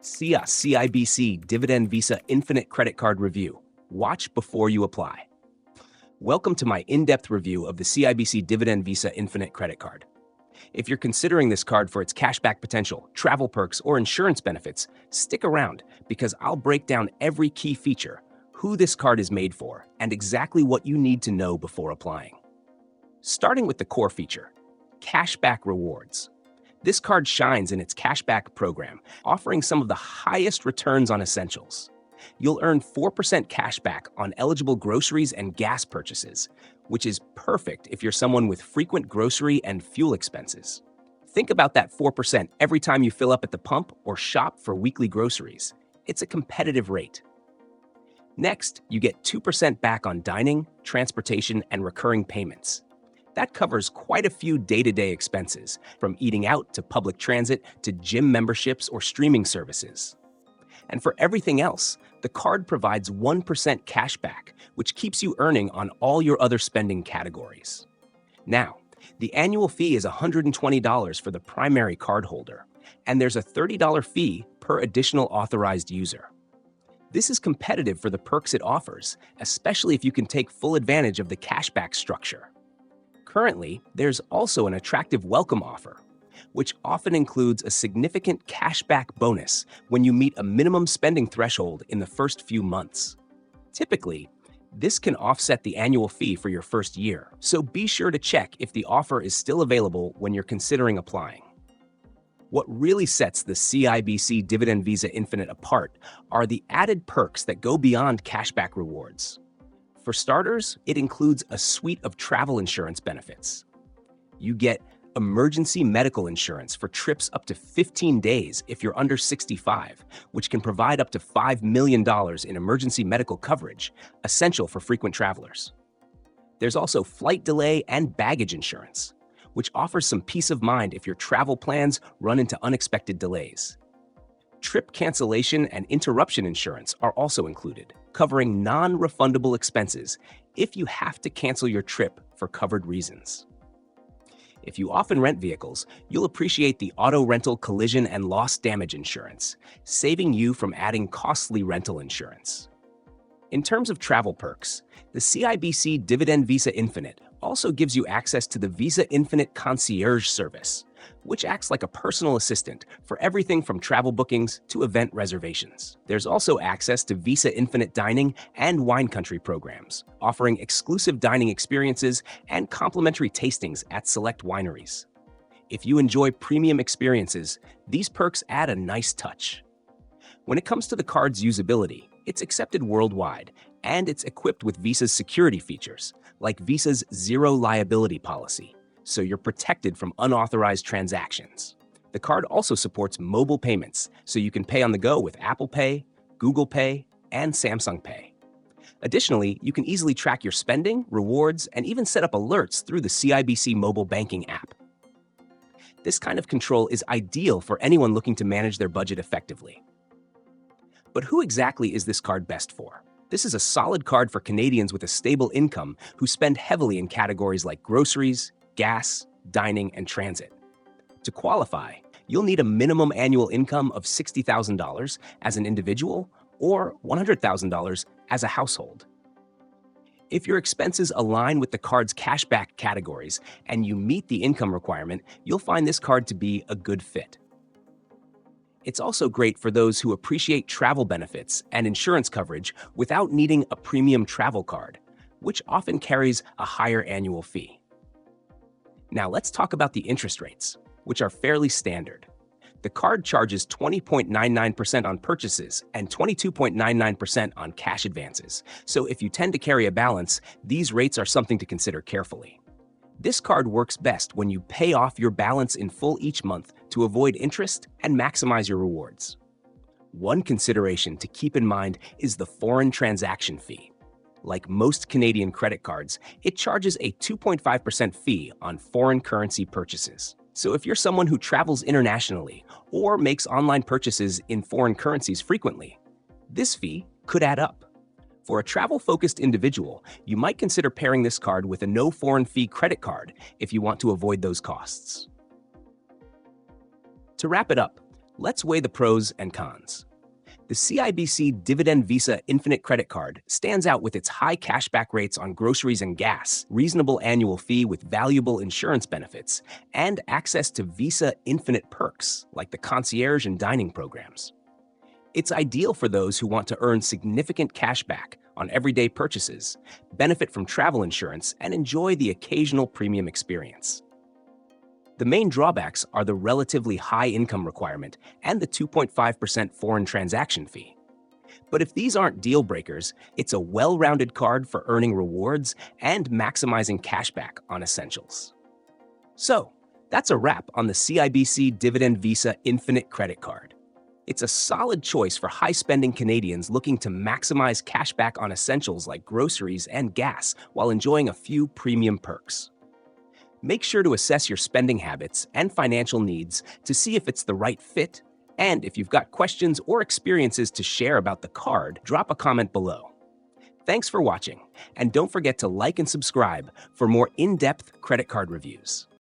CIBC Dividend Visa Infinite Credit Card Review. Watch before you apply. Welcome to my in-depth review of the CIBC Dividend Visa Infinite Credit Card. If you're considering this card for its cashback potential, travel perks, or insurance benefits, stick around because I'll break down every key feature, who this card is made for, and exactly what you need to know before applying. Starting with the core feature, cashback rewards. This card shines in its cashback program, offering some of the highest returns on essentials. You'll earn 4% cashback on eligible groceries and gas purchases, which is perfect if you're someone with frequent grocery and fuel expenses. Think about that 4% every time you fill up at the pump or shop for weekly groceries. It's a competitive rate. Next, you get 2% back on dining, transportation, and recurring payments. That covers quite a few day-to-day expenses, from eating out to public transit to gym memberships or streaming services. And for everything else, the card provides 1% cash back, which keeps you earning on all your other spending categories. Now, the annual fee is $120 for the primary cardholder, and there's a $30 fee per additional authorized user. This is competitive for the perks it offers, especially if you can take full advantage of the cashback structure. Currently, there's also an attractive welcome offer, which often includes a significant cashback bonus when you meet a minimum spending threshold in the first few months. Typically, this can offset the annual fee for your first year, so be sure to check if the offer is still available when you're considering applying. What really sets the CIBC Dividend Visa Infinite apart are the added perks that go beyond cashback rewards. For starters, it includes a suite of travel insurance benefits. You get emergency medical insurance for trips up to 15 days if you're under 65, which can provide up to $5 million in emergency medical coverage, essential for frequent travelers. There's also flight delay and baggage insurance, which offers some peace of mind if your travel plans run into unexpected delays. Trip cancellation and interruption insurance are also included, covering non-refundable expenses if you have to cancel your trip for covered reasons. If you often rent vehicles, you'll appreciate the auto rental collision and loss damage insurance, saving you from adding costly rental insurance. In terms of travel perks, the CIBC Dividend Visa Infinite also gives you access to the Visa Infinite Concierge service, which acts like a personal assistant for everything from travel bookings to event reservations. There's also access to Visa Infinite Dining and Wine Country programs, offering exclusive dining experiences and complimentary tastings at select wineries. If you enjoy premium experiences, these perks add a nice touch. When it comes to the card's usability, it's accepted worldwide, and it's equipped with Visa's security features, like Visa's zero liability policy, so you're protected from unauthorized transactions. The card also supports mobile payments, so you can pay on the go with Apple Pay, Google Pay, and Samsung Pay. Additionally, you can easily track your spending, rewards, and even set up alerts through the CIBC mobile banking app. This kind of control is ideal for anyone looking to manage their budget effectively. But who exactly is this card best for? This is a solid card for Canadians with a stable income who spend heavily in categories like groceries, gas, dining, and transit. To qualify, you'll need a minimum annual income of $60,000 as an individual or $100,000 as a household. If your expenses align with the card's cashback categories and you meet the income requirement, you'll find this card to be a good fit. It's also great for those who appreciate travel benefits and insurance coverage without needing a premium travel card, which often carries a higher annual fee. Now let's talk about the interest rates, which are fairly standard. The card charges 20.99% on purchases and 22.99% on cash advances, so if you tend to carry a balance, these rates are something to consider carefully. This card works best when you pay off your balance in full each month to avoid interest and maximize your rewards. One consideration to keep in mind is the foreign transaction fee. Like most Canadian credit cards, it charges a 2.5% fee on foreign currency purchases. So if you're someone who travels internationally or makes online purchases in foreign currencies frequently, this fee could add up. For a travel-focused individual, you might consider pairing this card with a no foreign fee credit card if you want to avoid those costs. To wrap it up, Let's weigh the pros and cons. The CIBC Dividend Visa Infinite Credit Card stands out with its high cashback rates on groceries and gas, reasonable annual fee with valuable insurance benefits, and access to Visa Infinite perks like the concierge and dining programs. It's ideal for those who want to earn significant cashback on everyday purchases, benefit from travel insurance, and enjoy the occasional premium experience. The main drawbacks are the relatively high income requirement and the 2.5% foreign transaction fee. But if these aren't deal breakers, it's a well-rounded card for earning rewards and maximizing cashback on essentials. So, that's a wrap on the CIBC Dividend Visa Infinite Credit Card. It's a solid choice for high-spending Canadians looking to maximize cashback on essentials like groceries and gas while enjoying a few premium perks. Make sure to assess your spending habits and financial needs to see if it's the right fit, and if you've got questions or experiences to share about the card, drop a comment below. Thanks for watching, and don't forget to like and subscribe for more in-depth credit card reviews.